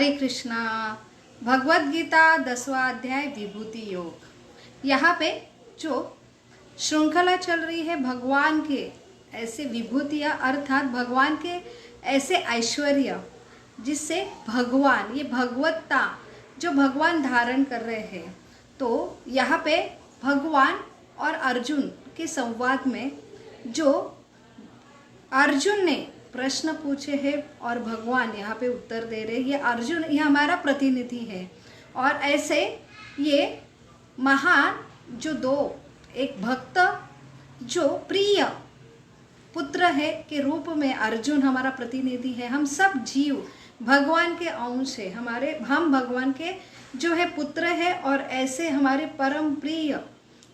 हरे कृष्णा। भगवत गीता 10वां अध्याय विभूति योग। यहाँ पे जो श्रृंखला चल रही है भगवान के ऐसे विभूतियाँ अर्थात भगवान के ऐसे ऐश्वर्य जिससे भगवान ये भगवत्ता जो भगवान धारण कर रहे हैं। तो यहाँ पे भगवान और अर्जुन के संवाद में जो अर्जुन ने प्रश्न पूछे हैं और भगवान यहाँ पे उत्तर दे रहे हैं। ये अर्जुन ये हमारा प्रतिनिधि है और ऐसे ये महान जो दो एक भक्त जो प्रिय पुत्र है के रूप में अर्जुन हमारा प्रतिनिधि है। हम सब जीव भगवान के अंश है, हम भगवान के जो है पुत्र है और ऐसे हमारे परम प्रिय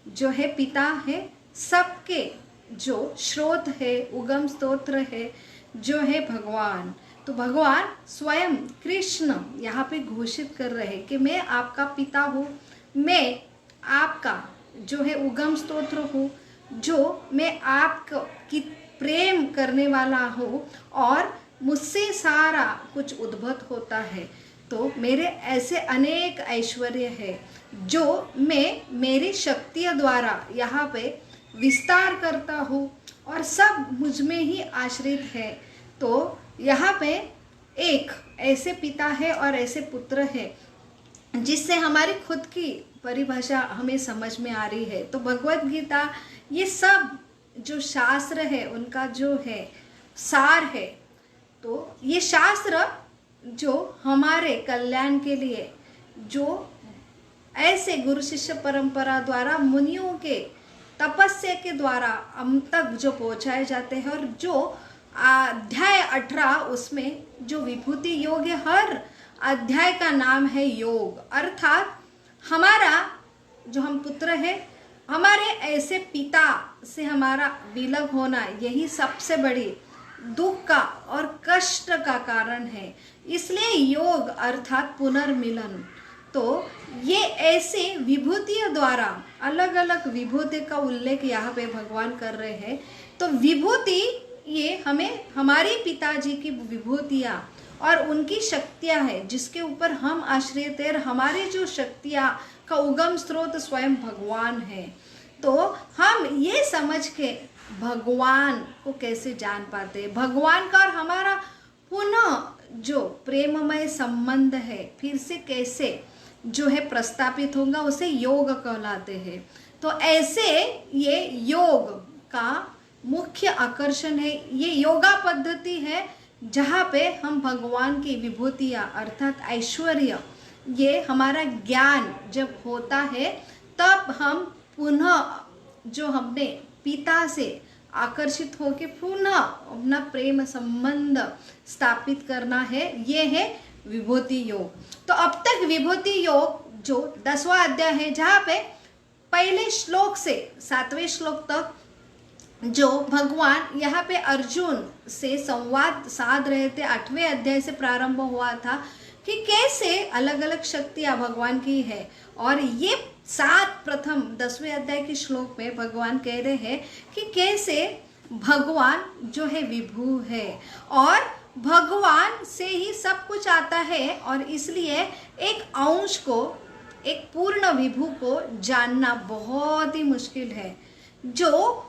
जो है पिता है, सबके जो स्रोत है उगम स्तोत्र है जो है भगवान। तो भगवान स्वयं कृष्ण यहाँ पे घोषित कर रहे हैं कि मैं आपका पिता हूँ, मैं आपका जो है उगम स्तोत्र हूँ, जो मैं आपकी प्रेम करने वाला हूँ और मुझसे सारा कुछ उद्भव होता है। तो मेरे ऐसे अनेक ऐश्वर्य है जो मैं मेरी शक्तियों द्वारा यहाँ पे विस्तार करता हूँ और सब मुझ में ही आश्रित है। तो यहाँ पे एक ऐसे पिता है और ऐसे पुत्र है जिससे हमारी खुद की परिभाषा हमें समझ में आ रही है। तो भगवत गीता ये सब जो शास्त्र है उनका जो है सार है। तो ये शास्त्र जो हमारे कल्याण के लिए जो ऐसे गुरु शिष्य परंपरा द्वारा मुनियों के तपस्या के द्वारा हम तक जो पहुँचाए जाते हैं और जो अध्याय 18 उसमें जो विभूति योग है, हर अध्याय का नाम है योग। अर्थात हमारा जो हम पुत्र है हमारे ऐसे पिता से हमारा विलग होना यही सबसे बड़ी दुख का और कष्ट का कारण है। इसलिए योग अर्थात पुनर्मिलन। तो ये ऐसे विभूतियों द्वारा अलग अलग विभूति का उल्लेख यहाँ पे भगवान कर रहे हैं। तो विभूति ये हमें हमारे पिताजी की विभूतियाँ और उनकी शक्तियाँ हैं जिसके ऊपर हम आश्रित हैं। हमारी जो शक्तियाँ का उगम स्रोत स्वयं भगवान है। तो हम ये समझ के भगवान को कैसे जान पाते हैं, भगवान का और हमारा पुनः जो प्रेममय संबंध है फिर से कैसे जो है प्रस्थापित होगा, उसे योग कहलाते हैं। तो ऐसे ये योग का मुख्य आकर्षण है, ये योगा पद्धति है जहाँ पे हम भगवान की विभूतियाँ अर्थात ऐश्वर्य ये हमारा ज्ञान जब होता है तब हम पुनः जो हमने पिता से आकर्षित होकर पुनः अपना प्रेम संबंध स्थापित करना है, ये है विभूति योग। तो अब तक विभूति योग जो 10वां अध्याय है जहाँ पे पहले श्लोक से 7वें श्लोक तक जो भगवान यहाँ पे अर्जुन से संवाद साध रहे थे। 8वें अध्याय से प्रारंभ हुआ था कि कैसे अलग अलग शक्तियाँ भगवान की है और ये 7 प्रथम 10वें अध्याय के श्लोक में भगवान कह रहे हैं कि कैसे भगवान जो है विभू है और भगवान से ही सब कुछ आता है और इसलिए एक अंश को एक पूर्ण विभू को जानना बहुत ही मुश्किल है। जो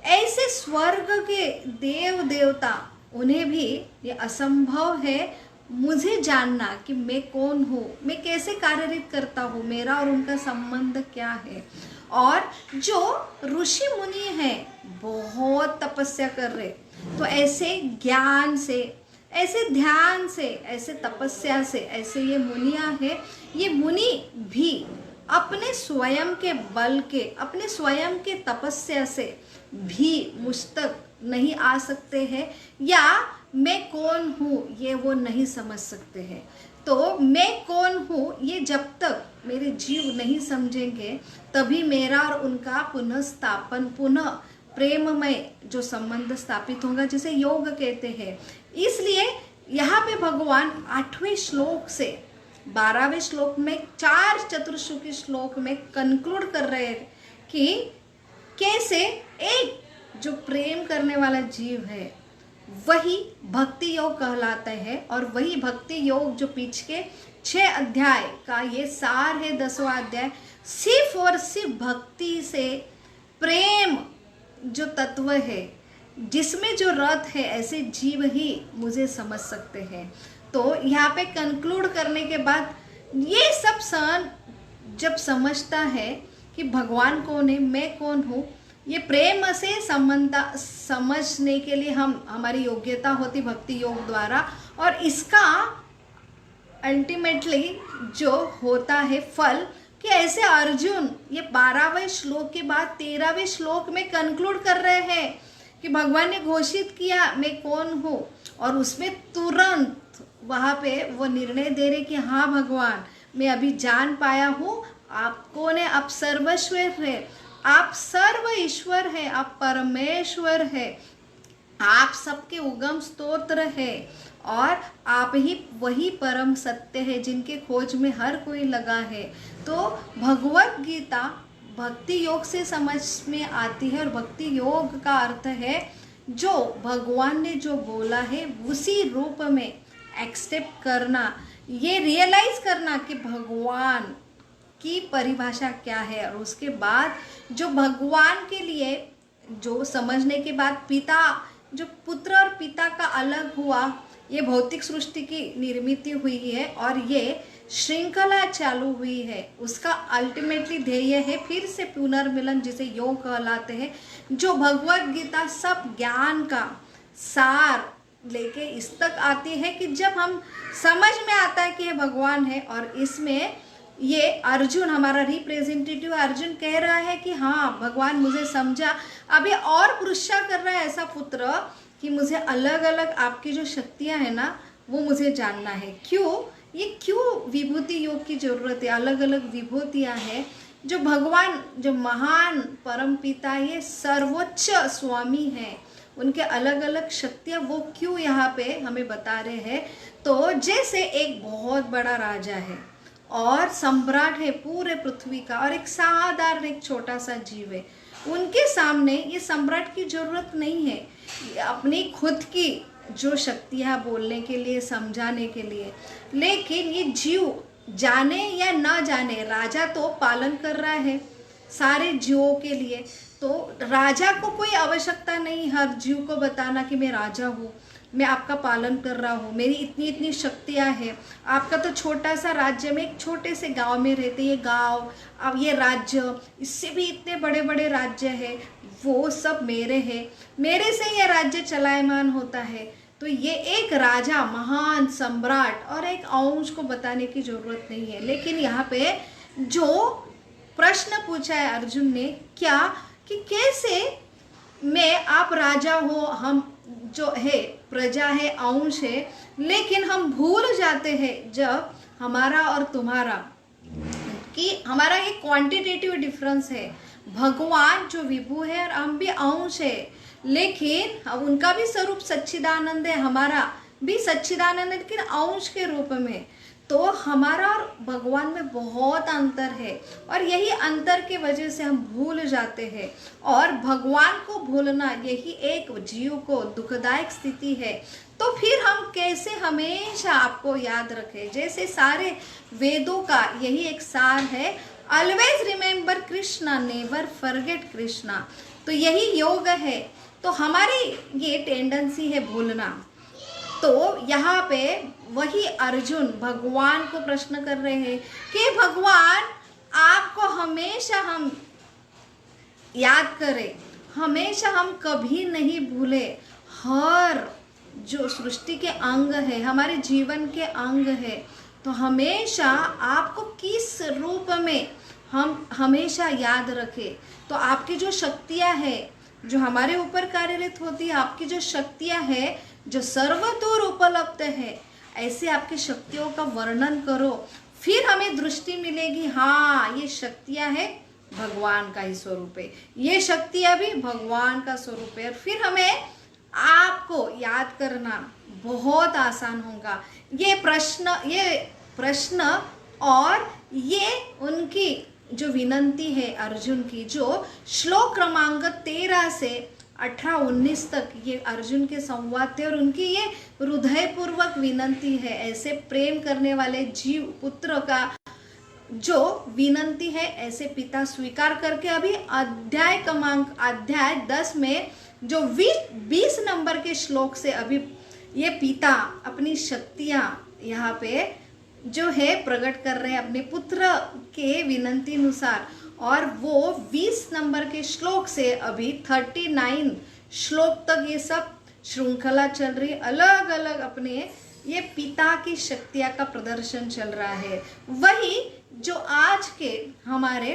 ऐसे स्वर्ग के देव देवता उन्हें भी ये असंभव है मुझे जानना कि मैं कौन हूँ, मैं कैसे कार्यरत करता हूँ, मेरा और उनका संबंध क्या है। और जो ऋषि मुनि हैं बहुत तपस्या कर रहे, तो ऐसे ज्ञान से ऐसे ध्यान से ऐसे तपस्या से ऐसे ये मुनियाँ हैं, ये मुनि भी अपने स्वयं के बल के अपने स्वयं के तपस्या से भी मुझ तक नहीं आ सकते हैं या मैं कौन हूँ ये वो नहीं समझ सकते हैं। तो मैं कौन हूँ ये जब तक मेरे जीव नहीं समझेंगे तभी मेरा और उनका पुनः स्थापन पुनः प्रेममय जो संबंध स्थापित होगा जिसे योग कहते हैं। इसलिए यहाँ पे भगवान 8वें श्लोक से 12वें श्लोक में 4 चतुर्श्लोकी श्लोक में कंक्लूड कर रहे हैं कि कैसे एक जो प्रेम करने वाला जीव है वही भक्ति योग कहलाता है। और वही भक्ति योग जो पीछे के 6 अध्याय का ये सार है, 10वां अध्याय, सिर्फ और सिर्फ भक्ति से, प्रेम जो तत्व है, जिसमें जो रत है, ऐसे जीव ही मुझे समझ सकते हैं। तो यहाँ पे कंक्लूड करने के बाद ये सब सन जब समझता है कि भगवान कौन है, मैं कौन हूँ, ये प्रेम से संबंध समझने के लिए हमारी योग्यता होती भक्ति योग द्वारा। और इसका अल्टीमेटली जो होता है फल कि ऐसे अर्जुन ये 12वें श्लोक के बाद 13वें श्लोक में कंक्लूड कर रहे हैं कि भगवान ने घोषित किया मैं कौन हूँ, और उसमें तुरंत वहाँ पे वो निर्णय दे रहे कि हाँ भगवान, मैं अभी जान पाया हूँ आप कौन है, आप सर्वश्वर है, आप सर्व ईश्वर है, आप परमेश्वर है, आप सबके उगम स्तोत्र है, और आप ही वही परम सत्य है जिनके खोज में हर कोई लगा है। तो भगवत गीता भक्ति योग से समझ में आती है, और भक्ति योग का अर्थ है जो भगवान ने जो बोला है उसी रूप में एक्सेप्ट करना, ये रियलाइज करना कि भगवान की परिभाषा क्या है। और उसके बाद जो भगवान के लिए जो समझने के बाद पिता, जो पुत्र और पिता का अलग हुआ, ये भौतिक सृष्टि की निर्मित हुई है और ये श्रृंखला चालू हुई है, उसका अल्टीमेटली ध्येय है फिर से पुनर्मिलन, जिसे योग कहलाते हैं। जो भगवत गीता सब ज्ञान का सार लेके इस तक आती है कि जब हम समझ में आता है कि ये भगवान है, और इसमें ये अर्जुन हमारा रिप्रेजेंटेटिव अर्जुन कह रहा है कि हाँ भगवान मुझे समझा, अभी और पुरुषा कर रहा है ऐसा पुत्र कि मुझे अलग अलग आपकी जो शक्तियां है ना वो मुझे जानना है। क्यों विभूति योग की जरूरत है, अलग अलग विभूतियां हैं जो भगवान, जो महान परम पिता, ये सर्वोच्च स्वामी हैं, उनके अलग अलग शक्तियां वो क्यों यहाँ पे हमें बता रहे हैं। तो जैसे एक बहुत बड़ा राजा है और सम्राट है पूरे पृथ्वी का, और एक साधारण एक छोटा सा जीव है, उनके सामने ये सम्राट की जरूरत नहीं है अपनी खुद की जो शक्तियाँ बोलने के लिए, समझाने के लिए, लेकिन ये जीव जाने या ना जाने, राजा तो पालन कर रहा है सारे जीवों के लिए, तो राजा को कोई आवश्यकता नहीं हर जीव को बताना कि मैं राजा हूँ, मैं आपका पालन कर रहा हूँ, मेरी इतनी इतनी शक्तियाँ हैं। आपका तो छोटा सा राज्य में, एक छोटे से गांव में रहते, ये गांव, अब ये राज्य, इससे भी इतने बड़े बड़े राज्य है, वो सब मेरे हैं, मेरे से ये राज्य चलायमान होता है। तो ये एक राजा, महान सम्राट और एक अंश को बताने की जरूरत नहीं है। लेकिन यहाँ पे जो प्रश्न पूछा है अर्जुन ने, क्या कि कैसे मैं, आप राजा हो, हम जो है प्रजा है, अंश है, लेकिन हम भूल जाते हैं जब हमारा और तुम्हारा कि हमारा ये क्वांटिटेटिव डिफरेंस है। भगवान जो विभु है और हम भी अंश है, लेकिन अब उनका भी स्वरूप सच्चिदानंद है, हमारा भी सच्चिदानंद है, लेकिन अंश के रूप में। तो हमारा और भगवान में बहुत अंतर है, और यही अंतर के वजह से हम भूल जाते हैं, और भगवान को भूलना यही एक जीव को दुखदायक स्थिति है। तो फिर हम कैसे हमेशा आपको याद रखें, जैसे सारे वेदों का यही एक सार है, always remember Krishna, never forget Krishna. तो यही योग है। तो हमारी ये टेंडेंसी है भूलना। तो यहाँ पे वही अर्जुन भगवान को प्रश्न कर रहे हैं कि भगवान, आपको हमेशा हम याद करें, हमेशा हम कभी नहीं भूले, हर जो सृष्टि के अंग है, हमारे जीवन के अंग है, तो हमेशा आपको किस रूप में हम हमेशा याद रखें। तो आपकी जो शक्तियाँ हैं जो हमारे ऊपर कार्यरत होती है, आपकी जो शक्तियाँ हैं जो सर्वतोर उपलब्ध है, ऐसे आपकी शक्तियों का वर्णन करो, फिर हमें दृष्टि मिलेगी, हाँ ये शक्तियाँ हैं भगवान का ही स्वरूप है, ये शक्तियाँ भी भगवान का स्वरूप है। और फिर हमें आपको याद करना बहुत आसान होगा। ये प्रश्न और ये उनकी जो विनंती है अर्जुन की, जो श्लोक क्रमांक 13 से 18-19 तक ये अर्जुन के संवाद थे और उनकी ये हृदयपूर्वक विनंती है। ऐसे प्रेम करने वाले जीव पुत्र का जो विनंती है, ऐसे पिता स्वीकार करके अभी अध्याय 10 में जो 20 नंबर के श्लोक से अभी ये पिता अपनी शक्तियां यहाँ पे जो है प्रकट कर रहे हैं अपने पुत्र के विनंती अनुसार। और वो 20 नंबर के श्लोक से अभी 39 श्लोक तक ये सब श्रृंखला चल रही, अलग अलग अपने ये पिता की शक्तियां का प्रदर्शन चल रहा है। वही जो आज के हमारे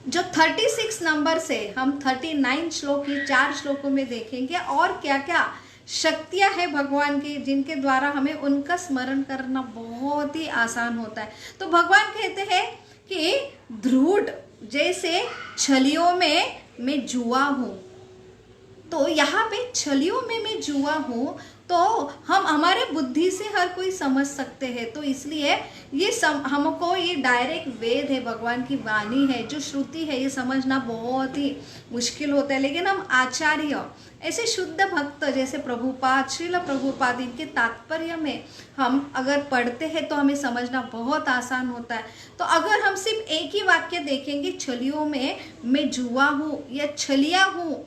जो 36 नंबर से हम 39 श्लोक, ये 4 श्लोकों में देखेंगे और क्या क्या शक्तियां हैं भगवान की, जिनके द्वारा हमें उनका स्मरण करना बहुत ही आसान होता है। तो भगवान कहते हैं कि ध्रुव जैसे छलियों में मैं जुआ हूँ, तो यहाँ पे छलियों में मैं जुआ हूँ तो हम हमारे बुद्धि से हर कोई समझ सकते हैं। तो इसलिए ये हमको ये डायरेक्ट वेद है, भगवान की वाणी है, जो श्रुति है, ये समझना बहुत ही मुश्किल होता है। लेकिन हम आचार्य ऐसे शुद्ध भक्त जैसे प्रभुपाद, श्रील प्रभुपाद, इनके तात्पर्य में हम अगर पढ़ते हैं तो हमें समझना बहुत आसान होता है। तो अगर हम सिर्फ एक ही वाक्य देखेंगे, छलियों में मैं जुआ हूँ या छलिया हूँ,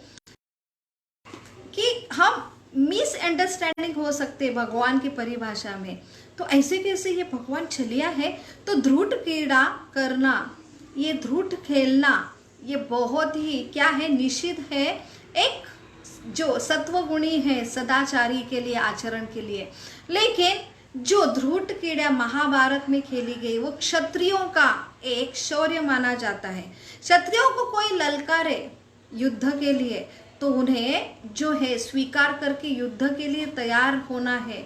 कि हम मिसअंडरस्टैंडिंग हो सकते भगवान की परिभाषा में। तो ऐसे कैसे ये भगवान छलिया है? तो ध्रुव क्रीड़ा करना, ये ध्रुव खेलना, ये बहुत ही क्या है, निषिद्ध है, एक जो सत्वगुणी है सदाचारी के लिए, आचरण के लिए। लेकिन जो ध्रुव क्रीड़ा महाभारत में खेली गई वो क्षत्रियों का एक शौर्य माना जाता है। क्षत्रियों को कोई ललकारे युद्ध के लिए तो उन्हें जो है स्वीकार करके युद्ध के लिए तैयार होना है,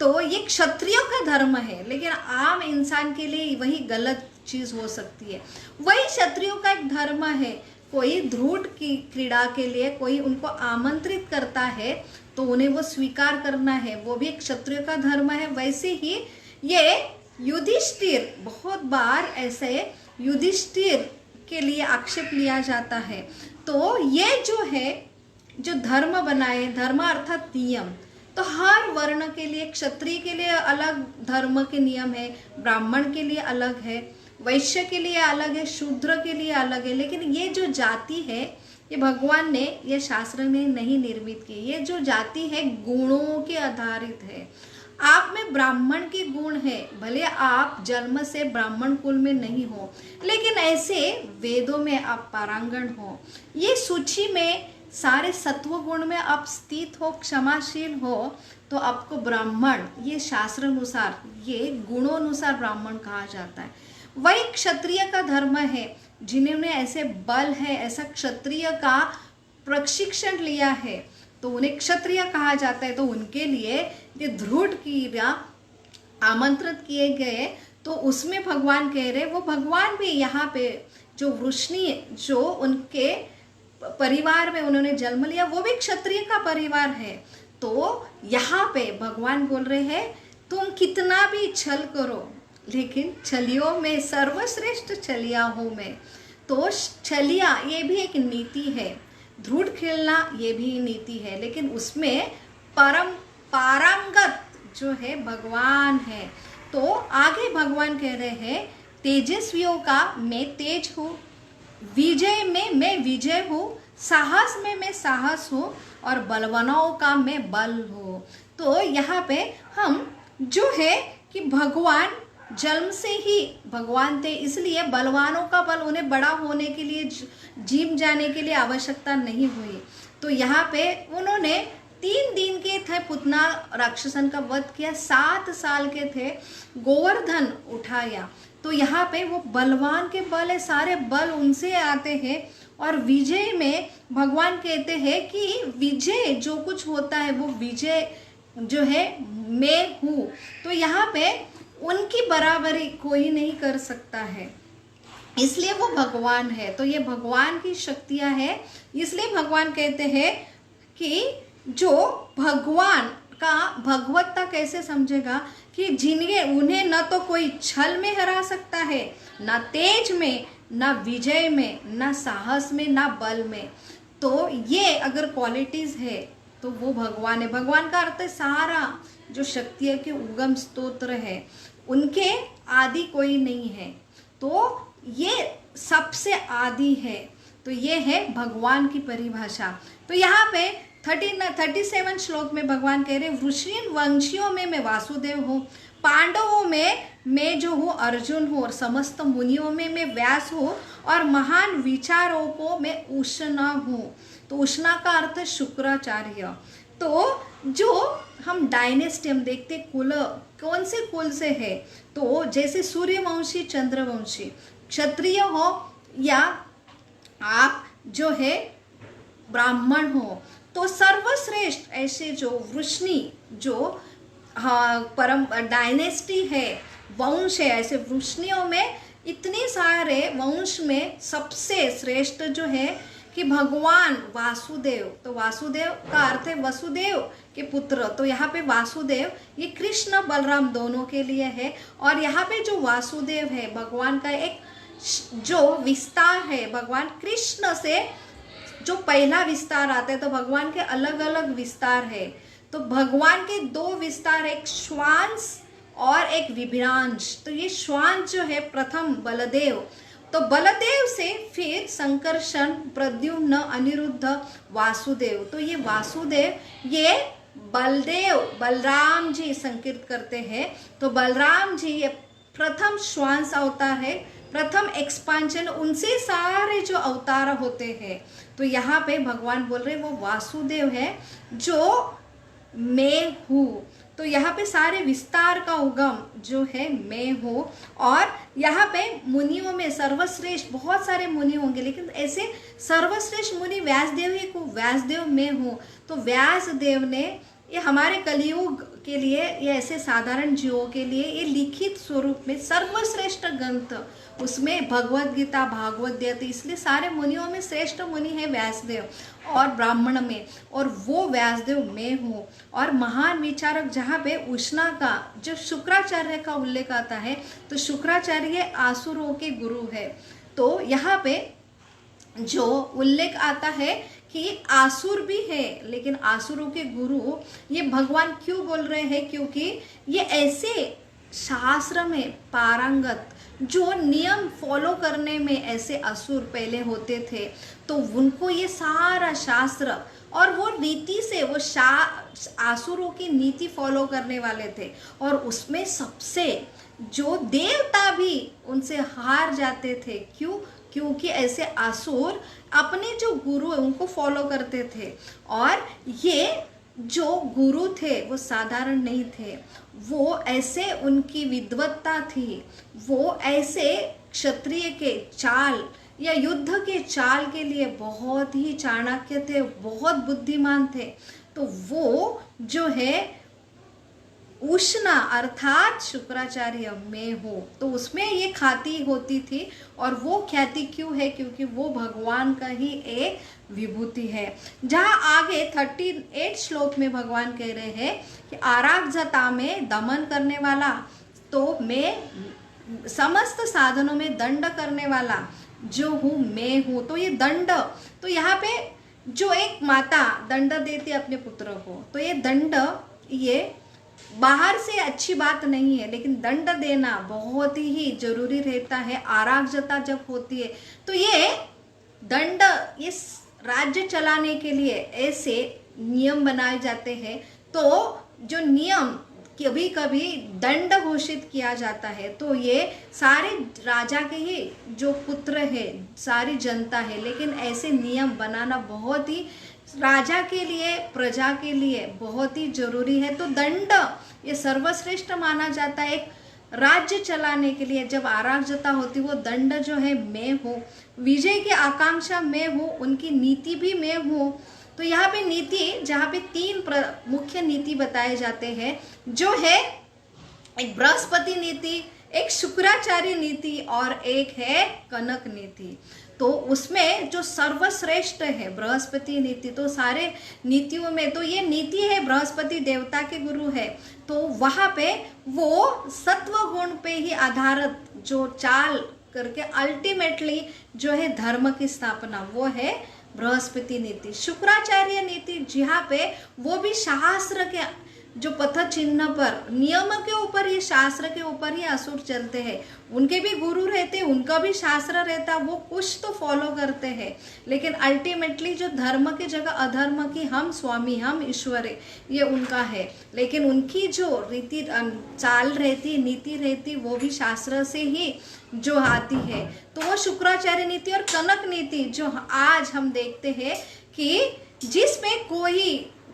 तो ये क्षत्रियों का धर्म है। लेकिन आम इंसान के लिए वही गलत चीज हो सकती है। वही क्षत्रियों का एक धर्म है, कोई ध्रुव की क्रीड़ा के लिए कोई उनको आमंत्रित करता है तो उन्हें वो स्वीकार करना है, वो भी एक क्षत्रिय का धर्म है। वैसे ही ये युधिष्ठिर, बहुत बार ऐसे युधिष्ठिर के लिए आक्षेप लिया जाता है। तो ये जो है, जो धर्म बनाए, धर्म अर्थात नियम, तो हर वर्ण के लिए, क्षत्रिय के लिए अलग धर्म के नियम है, ब्राह्मण के लिए अलग है, वैश्य के लिए अलग है, शूद्र के लिए अलग है। लेकिन ये जो जाति है, ये भगवान ने, ये शास्त्र ने नहीं निर्मित की। ये जो जाति है गुणों के आधारित है। आप में ब्राह्मण के गुण है, भले आप जन्म से ब्राह्मण कुल में नहीं हो, लेकिन ऐसे वेदों में आप पारंगण हो, ये सूची में सारे सत्व गुण में आप स्थित हो, क्षमाशील हो, तो आपको ब्राह्मण, ये शास्त्र अनुसार, ये गुणों अनुसार ब्राह्मण कहा जाता है। वही क्षत्रिय का धर्म है, जिन्होंने ऐसे बल है, ऐसा क्षत्रिय का प्रशिक्षण लिया है, तो उन्हें क्षत्रिय कहा जाता है। तो उनके लिए ये ध्रुव क्रीड़ा आमंत्रित किए गए, तो उसमें भगवान कह रहे, वो भगवान भी यहाँ पे जो वृष्णि, जो उनके परिवार में उन्होंने जन्म लिया, वो भी क्षत्रिय का परिवार है। तो यहाँ पे भगवान बोल रहे हैं, तुम कितना भी छल करो, लेकिन छलियों में सर्वश्रेष्ठ छलिया हूँ मैं। तो छलिया ये भी एक नीति है, ध्रुव खेलना ये भी नीति है, लेकिन उसमें पारंगत जो है भगवान है। तो आगे भगवान कह रहे हैं, तेजस्वियों का मैं तेज हूँ, विजय में मैं विजय हूँ, साहस में मैं साहस हूँ, और बलवानों का मैं बल हूँ। तो यहाँ पे हम जो है कि भगवान जन्म से ही भगवान थे, इसलिए बलवानों का बल, उन्हें बड़ा होने के लिए, जिम जाने के लिए आवश्यकता नहीं हुई। तो यहाँ पे उन्होंने 3 दिन के थे, पुतना राक्षसन का वध किया, 7 साल के थे, गोवर्धन उठाया। तो यहाँ पे वो बलवान के बल है, सारे बल उनसे आते हैं। और विजय में भगवान कहते हैं कि विजय जो कुछ होता है वो विजय जो है मैं हूँ। तो यहाँ पे उनकी बराबरी कोई नहीं कर सकता है, इसलिए वो भगवान है। तो ये भगवान की शक्तियाँ हैं, इसलिए भगवान कहते हैं कि जो भगवान का भगवत्ता कैसे समझेगा, कि जिन्हें उन्हें न तो कोई छल में हरा सकता है, ना तेज में, ना विजय में, ना साहस में, ना बल में। तो ये अगर क्वालिटीज है तो वो भगवान है। भगवान का अर्थ है सारा जो शक्तियों के उगम स्तोत्र है, उनके आदि कोई नहीं है, तो ये सबसे आदि है। तो ये है भगवान की परिभाषा। तो यहाँ पे 37 श्लोक में भगवान कह रहे वृषीन वंशियों में मैं वासुदेव हूँ, पांडवों में मैं जो हूँ अर्जुन हूँ, और समस्त मुनियों में मैं व्यास हूँ, और महान विचारों में उष्णा हूँ। तो उष्णा का अर्थ है शुक्राचार्य। तो जो हम डायनेस्टी हम देखते कुल कौन से कुल से है, तो जैसे सूर्यवंशी, चंद्रवंशी, क्षत्रिय हो या आप जो है ब्राह्मण हो, तो सर्वश्रेष्ठ ऐसे जो वृष्णि जो परम डायनेस्टी है, वंश है, ऐसे वृष्णियों में इतने सारे वंश में सबसे श्रेष्ठ जो है कि भगवान वासुदेव। तो वासुदेव का अर्थ है वसुदेव के पुत्र। तो यहाँ पे वासुदेव ये कृष्ण बलराम दोनों के लिए है। और यहाँ पे जो वासुदेव है भगवान का एक जो विस्तार है, भगवान कृष्ण से जो पहला विस्तार आता है, तो भगवान के अलग अलग विस्तार है। तो भगवान के दो विस्तार, एक श्वांस और एक विभ्रांश। तो ये श्वांस जो है प्रथम बलदेव, तो बलदेव से फिर संकर्षण, प्रद्युम्न, अनिरुद्ध, वासुदेव। तो ये वासुदेव ये बलदेव बलराम जी संकीर्त करते हैं। तो बलराम जी ये प्रथम श्वांस अवतार है, प्रथम एक्सपांशन, उनसे सारे जो अवतार होते हैं। तो यहाँ पे भगवान बोल रहे वो वासुदेव है जो मैं हूँ। तो यहाँ पे सारे विस्तार का उगम जो है मैं हूँ। और यहाँ पे मुनियों में सर्वश्रेष्ठ, बहुत सारे मुनि होंगे लेकिन ऐसे सर्वश्रेष्ठ मुनि व्यासदेव ही को, व्यासदेव मैं हूँ। तो व्यासदेव ने ये हमारे कलियुग के लिए, ये ऐसे साधारण जीवों के लिए ये लिखित स्वरूप में सर्वश्रेष्ठ ग्रंथ, उसमें भगवद गीता, भागवत गीता, इसलिए सारे मुनियों में श्रेष्ठ मुनि है व्यासदेव, और ब्राह्मण में, और वो व्यासदेव मैं हूँ। और महान विचारक जहाँ पे उष्णा का, जब शुक्राचार्य का उल्लेख आता है तो शुक्राचार्य आसुरों के गुरु है। तो यहाँ पे जो उल्लेख आता है कि आसुर भी है लेकिन आसुरों के गुरु, ये भगवान क्यों बोल रहे हैं, क्योंकि ये ऐसे शास्त्र में पारंगत जो नियम फॉलो करने में ऐसे असुर पहले होते थे, तो उनको ये सारा शास्त्र और वो नीति से, वो आसुरों की नीति फॉलो करने वाले थे। और उसमें सबसे जो देवता भी उनसे हार जाते थे, क्यों? क्योंकि ऐसे असुर अपने जो गुरु है उनको फॉलो करते थे। और ये जो गुरु थे वो साधारण नहीं थे, वो ऐसे उनकी विद्वत्ता थी, वो ऐसे क्षत्रिय के चाल या युद्ध के चाल के लिए बहुत ही चाणक्य थे, बहुत बुद्धिमान थे। तो वो जो है उष्णा अर्थात शुक्राचार्य में हो, तो उसमें ये ख्याति होती थी। और वो ख्याति क्यों है? क्योंकि वो भगवान का ही एक विभूति है। जहाँ आगे 38 श्लोक में भगवान कह रहे हैं कि आरागजता में दमन करने वाला, तो मैं समस्त साधनों में दंड करने वाला जो हूँ मैं हूँ। तो ये दंड, तो यहाँ पे जो एक माता दंड देती अपने पुत्र को, तो ये दंड ये बाहर से अच्छी बात नहीं है, लेकिन दंड देना बहुत ही जरूरी रहता है। आरागजता जब होती है तो ये दंड, इस राज्य चलाने के लिए ऐसे नियम बनाए जाते हैं। तो जो नियम कभी कभी दंड घोषित किया जाता है, तो ये सारे राजा के ही जो पुत्र है, सारी जनता है, लेकिन ऐसे नियम बनाना बहुत ही राजा के लिए, प्रजा के लिए बहुत ही जरूरी है। तो दंड ये सर्वश्रेष्ठ माना जाता है एक राज्य चलाने के लिए। जब अराजकता होती वो दंड जो है मैं हूँ, विजय की आकांक्षा मैं हूँ, उनकी नीति भी मैं हूँ। तो यहाँ पे नीति, जहाँ पे 3 मुख्य नीति बताए जाते हैं, जो है एक बृहस्पति नीति, एक शुक्राचार्य नीति और एक है कनक नीति। तो उसमें जो सर्वश्रेष्ठ है बृहस्पति नीति, तो सारे नीतियों में तो ये नीति है, बृहस्पति देवता के गुरु है। तो वहाँ पे वो सत्व गुण पे ही आधारित जो चाल करके अल्टीमेटली जो है धर्म की स्थापना, वो है बृहस्पति नीति, शुक्राचार्य नीति, जहाँ पे वो भी शास्त्र के जो पथ चिन्ह पर, नियम के ऊपर, ये शास्त्र के ऊपर ही असुर चलते हैं। उनके भी गुरु रहते हैं, उनका भी शास्त्र रहता, वो कुछ तो फॉलो करते हैं, लेकिन अल्टीमेटली जो धर्म की जगह अधर्म की हम स्वामी, हम ईश्वर है, ये उनका है। लेकिन उनकी जो रीति चाल रहती, नीति रहती, वो भी शास्त्र से ही जो आती है। तो वो शुक्राचार्य नीति और कनक नीति जो आज हम देखते हैं कि जिसमें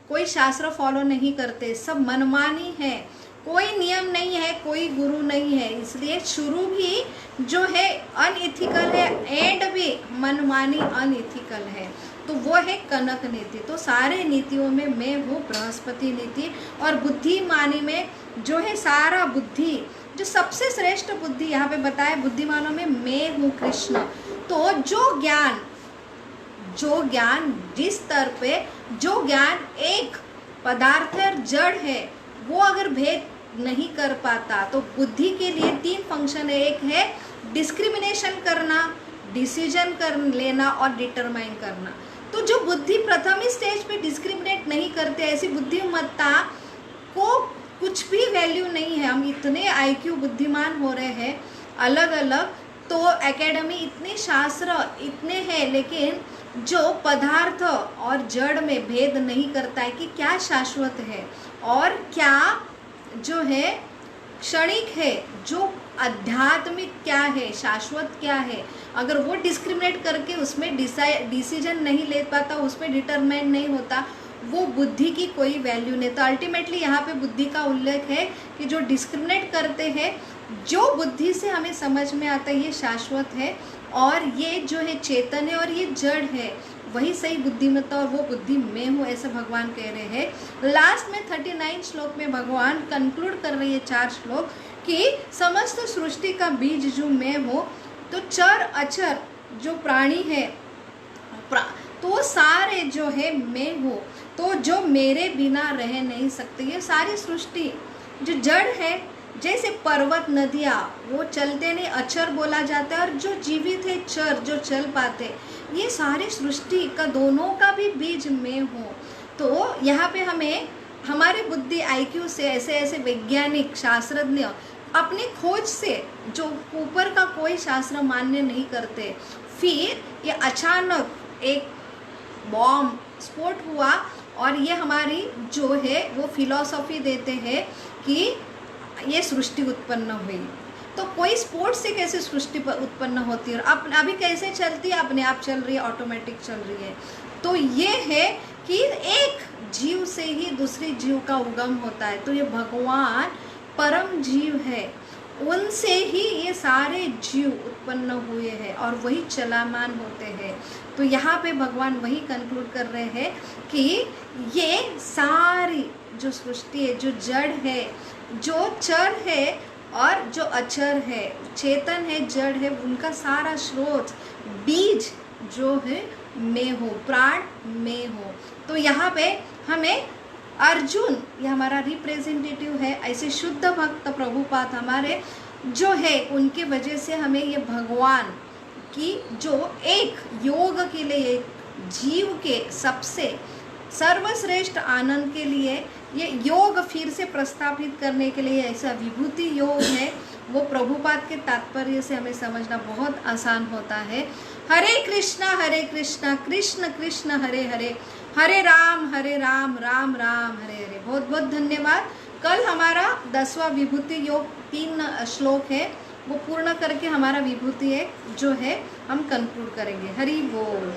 कोई शास्त्र फॉलो नहीं करते, सब मनमानी है, कोई नियम नहीं है, कोई गुरु नहीं है, इसलिए शुरू भी जो है अनइथिकल है, एंड भी मनमानी अनइथिकल है। तो वो है कनक नीति। तो सारे नीतियों में मैं हूँ बृहस्पति नीति, और बुद्धिमानी में जो है सारा बुद्धि, जो सबसे श्रेष्ठ बुद्धि यहाँ पे बताया बुद्धिमानों में मैं हूँ कृष्ण। तो जो ज्ञान जिस स्तर पे जो ज्ञान एक पदार्थ और जड़ है, वो अगर भेद नहीं कर पाता, तो बुद्धि के लिए 3 फंक्शन है। एक है डिस्क्रिमिनेशन करना, डिसीजन कर लेना और डिटरमाइन करना। तो जो बुद्धि प्रथम ही स्टेज पे डिस्क्रिमिनेट नहीं करते, ऐसी बुद्धिमत्ता को कुछ भी वैल्यू नहीं है। हम इतने IQ बुद्धिमान हो रहे हैं अलग अलग, तो एकेडमी इतने शास्त्र इतने हैं, लेकिन जो पदार्थ और जड़ में भेद नहीं करता है कि क्या शाश्वत है और क्या जो है क्षणिक है, जो आध्यात्मिक क्या है, शाश्वत क्या है, अगर वो डिस्क्रिमिनेट करके उसमें डिसीजन नहीं ले पाता, उसमें डिटरमाइन नहीं होता, वो बुद्धि की कोई वैल्यू नहीं। तो अल्टीमेटली यहाँ पे बुद्धि का उल्लेख है कि जो डिस्क्रिमिनेट करते हैं, जो बुद्धि से हमें समझ में आता है ये शाश्वत है और ये जो है चेतन है और ये जड़ है, वही सही बुद्धिमत्ता और वो बुद्धि मैं हूँ, ऐसा भगवान कह रहे हैं। लास्ट में 39 श्लोक में भगवान कंक्लूड कर रही है 4 श्लोक कि समस्त सृष्टि का बीज जो मैं हूँ, तो चर अचर जो प्राणी है, तो सारे जो है मैं हूँ, तो जो मेरे बिना रह नहीं सकते। ये सारी सृष्टि जो जड़ है, जैसे पर्वत नदियाँ वो चलते नहीं, अचर बोला जाता है, और जो जीवित है चर जो चल पाते, ये सारी सृष्टि का दोनों का भी बीज मैं हूँ। तो यहाँ पे हमें हमारे बुद्धि IQ से ऐसे वैज्ञानिक शास्त्रज्ञ अपनी खोज से, जो ऊपर का कोई शास्त्र मान्य नहीं करते, फिर ये अचानक एक बॉम्ब स्फोट हुआ और ये हमारी जो है वो फिलॉसफी देते हैं कि ये सृष्टि उत्पन्न हुई। तो कोई स्पोर्ट्स से कैसे सृष्टि उत्पन्न होती है और अभी कैसे चलती है, अपने आप चल रही है, ऑटोमेटिक चल रही है। तो ये है कि एक जीव से ही दूसरे जीव का उगम होता है। तो ये भगवान परम जीव है, उनसे ही ये सारे जीव उत्पन्न हुए हैं और वही चलामान होते हैं। तो यहाँ पे भगवान वही कंक्लूड कर रहे हैं कि ये सारी जो सृष्टि है, जो जड़ है, जो चर है और जो अचर है, चेतन है, जड़ है, उनका सारा स्रोत, बीज जो है मैं हूँ, प्राण मैं हूँ। तो यहाँ पे हमें अर्जुन, ये हमारा रिप्रेजेंटेटिव है, ऐसे शुद्ध भक्त प्रभुपाद हमारे जो है, उनके वजह से हमें ये भगवान की जो एक योग के लिए, एक जीव के सबसे सर्वश्रेष्ठ आनंद के लिए ये योग फिर से प्रस्तावित करने के लिए ऐसा विभूति योग है, वो प्रभुपाद के तात्पर्य से हमें समझना बहुत आसान होता है। हरे कृष्णा कृष्ण कृष्ण हरे हरे, हरे राम राम राम हरे हरे। बहुत बहुत धन्यवाद। कल हमारा 10वां विभूति योग 3 श्लोक है, वो पूर्ण करके हमारा विभूति एक जो है हम कंक्लूड करेंगे। हरि बोल।